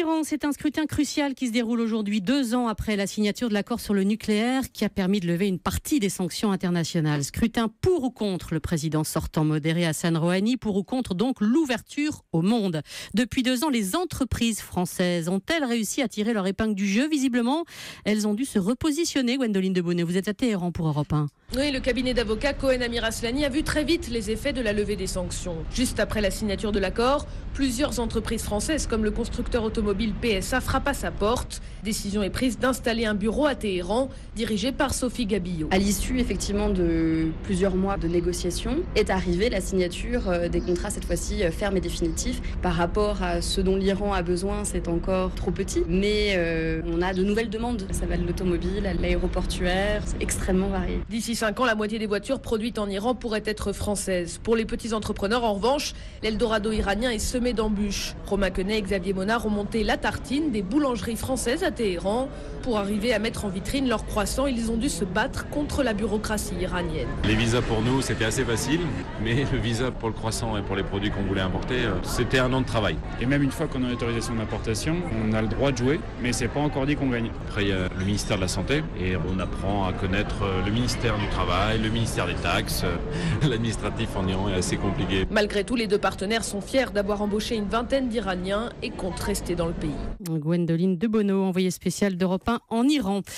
Iran, c'est un scrutin crucial qui se déroule aujourd'hui, 2 ans après la signature de l'accord sur le nucléaire qui a permis de lever une partie des sanctions internationales. Scrutin pour ou contre le président sortant modéré Hassan Rouhani, pour ou contre donc l'ouverture au monde. Depuis 2 ans, les entreprises françaises ont-elles réussi à tirer leur épingle du jeu? Visiblement, elles ont dû se repositionner. Gwendoline Debonnet, vous êtes à Téhéran pour Europe 1. Oui, le cabinet d'avocats Cohen Amir Aslani a vu très vite les effets de la levée des sanctions. Juste après la signature de l'accord, plusieurs entreprises françaises comme le constructeur automobile PSA frappent à sa porte. Décision est prise d'installer un bureau à Téhéran, dirigé par Sophie Gabillot. À l'issue effectivement de plusieurs mois de négociations, est arrivée la signature des contrats, cette fois-ci fermes et définitifs. Par rapport à ce dont l'Iran a besoin, c'est encore trop petit, mais on a de nouvelles demandes. Ça va de l'automobile à l'aéroportuaire, c'est extrêmement varié. D'ici 5 ans, la moitié des voitures produites en Iran pourraient être françaises. Pour les petits entrepreneurs, en revanche, l'Eldorado iranien est semé d'embûches. Romain Quenet et Xavier Monard ont monté la tartine des boulangeries françaises à Téhéran. Pour arriver à mettre en vitrine leurs croissants, ils ont dû se battre contre la bureaucratie iranienne. Les visas pour nous, c'était assez facile, mais le visa pour le croissant et pour les produits qu'on voulait importer, c'était 1 an de travail. Et même une fois qu'on a l'autorisation d'importation, on a le droit de jouer, mais c'est pas encore dit qu'on gagne. Après, il y a le ministère de la Santé et on apprend à connaître le ministère du Travail, le ministère des Taxes. L'administratif en Iran est assez compliqué. Malgré tout, les 2 partenaires sont fiers d'avoir embauché une vingtaine d'Iraniens et comptent rester dans le pays. Gwendoline Debonnet, envoyée spéciale d'Europe 1 en Iran.